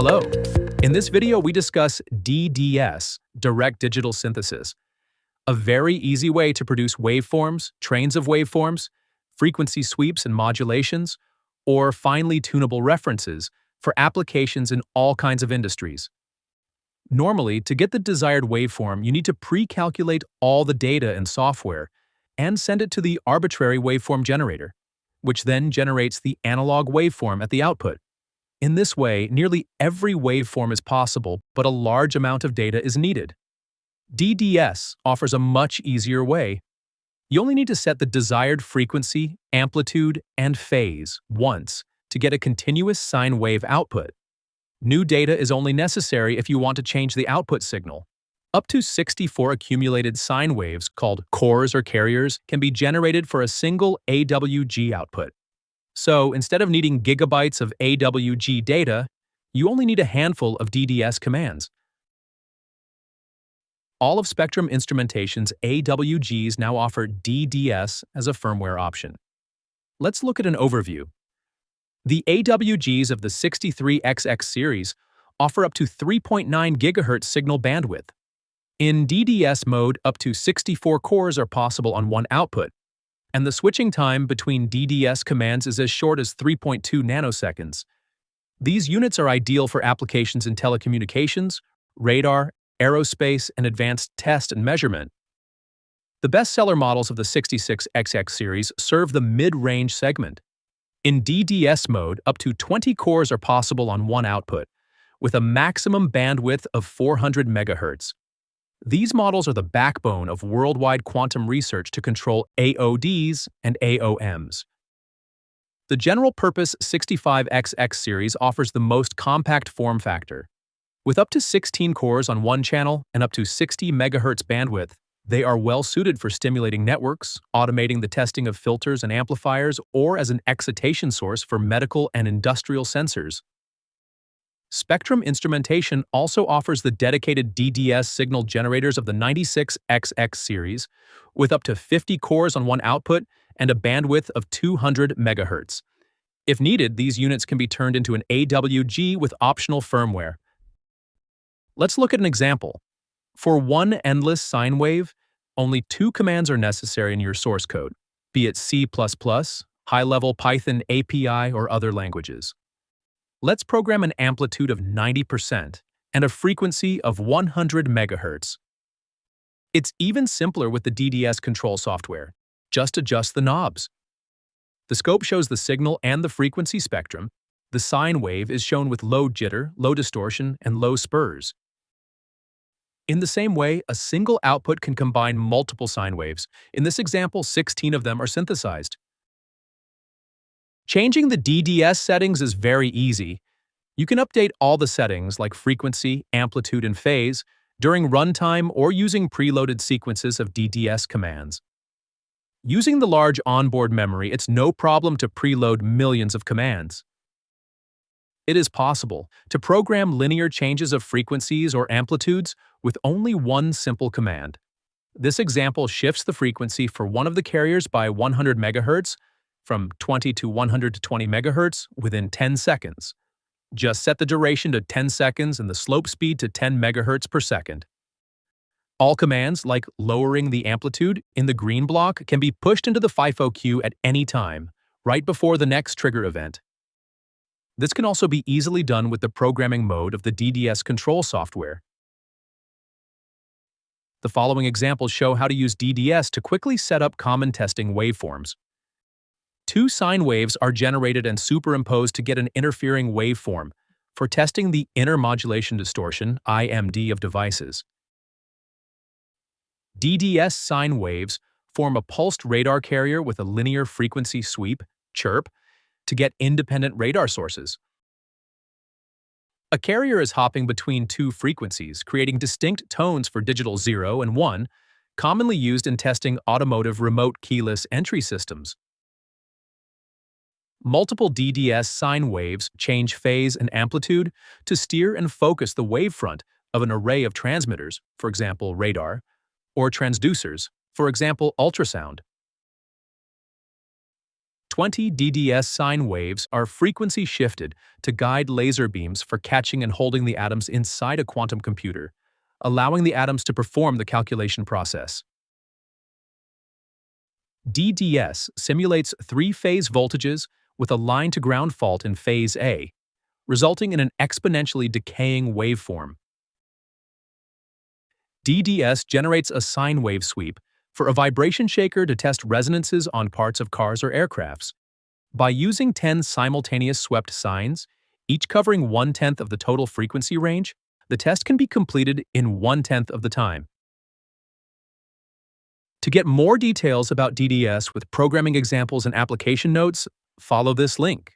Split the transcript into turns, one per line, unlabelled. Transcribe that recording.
Hello. In this video, we discuss DDS, direct digital synthesis, a very easy way to produce waveforms, trains of waveforms, frequency sweeps and modulations, or finely tunable references for applications in all kinds of industries. Normally, to get the desired waveform, you need to pre-calculate all the data in software and send it to the arbitrary waveform generator, which then generates the analog waveform at the output. In this way, nearly every waveform is possible, but a large amount of data is needed. DDS offers a much easier way. You only need to set the desired frequency, amplitude, and phase once to get a continuous sine wave output. New data is only necessary if you want to change the output signal. Up to 64 accumulated sine waves, called cores or carriers, can be generated for a single AWG output. So instead of needing gigabytes of AWG data, you only need a handful of DDS commands. All of Spectrum Instrumentation's AWGs now offer DDS as a firmware option. Let's look at an overview. The AWGs of the 63XX series offer up to 3.9 GHz signal bandwidth. In DDS mode, up to 64 cores are possible on one output, and the switching time between DDS commands is as short as 3.2 nanoseconds. These units are ideal for applications in telecommunications, radar, aerospace, and advanced test and measurement. The bestseller models of the 66XX series serve the mid-range segment. In DDS mode, up to 20 cores are possible on one output, with a maximum bandwidth of 400 MHz. These models are the backbone of worldwide quantum research to control AODs and AOMs. The general-purpose 65XX series offers the most compact form factor. With up to 16 cores on one channel and up to 60 MHz bandwidth, they are well-suited for stimulating networks, automating the testing of filters and amplifiers, or as an excitation source for medical and industrial sensors. Spectrum Instrumentation also offers the dedicated DDS signal generators of the 96XX series, with up to 50 cores on one output and a bandwidth of 200 MHz. If needed, these units can be turned into an AWG with optional firmware. Let's look at an example. For one endless sine wave, only 2 commands are necessary in your source code, be it C++, high-level Python API, or other languages. Let's program an amplitude of 90% and a frequency of 100 MHz. It's even simpler with the DDS control software. Just adjust the knobs. The scope shows the signal and the frequency spectrum. The sine wave is shown with low jitter, low distortion, and low spurs. In the same way, a single output can combine multiple sine waves. In this example, 16 of them are synthesized. Changing the DDS settings is very easy. You can update all the settings like frequency, amplitude, and phase during runtime or using preloaded sequences of DDS commands. Using the large onboard memory, it's no problem to preload millions of commands. It is possible to program linear changes of frequencies or amplitudes with only one simple command. This example shifts the frequency for one of the carriers by 100 MHz from 20 to 120 MHz within 10 seconds. Just set the duration to 10 seconds and the slope speed to 10 MHz per second. All commands, like lowering the amplitude in the green block, can be pushed into the FIFO queue at any time, right before the next trigger event. This can also be easily done with the programming mode of the DDS control software. The following examples show how to use DDS to quickly set up common testing waveforms. 2 sine waves are generated and superimposed to get an interfering waveform for testing the inner modulation distortion (IMD) of devices. DDS sine waves form a pulsed radar carrier with a linear frequency sweep, chirp, to get independent radar sources. A carrier is hopping between 2 frequencies, creating distinct tones for digital 0 and 1, commonly used in testing automotive remote keyless entry systems. Multiple DDS sine waves change phase and amplitude to steer and focus the wavefront of an array of transmitters, for example radar, or transducers, for example ultrasound. 20 DDS sine waves are frequency shifted to guide laser beams for catching and holding the atoms inside a quantum computer, allowing the atoms to perform the calculation process. DDS simulates three-phase voltages with a line-to-ground fault in phase A, resulting in an exponentially decaying waveform. DDS generates a sine wave sweep for a vibration shaker to test resonances on parts of cars or aircrafts. By using 10 simultaneous swept sines, each covering 1/10 of the total frequency range, the test can be completed in 1/10 of the time. To get more details about DDS with programming examples and application notes, follow this link.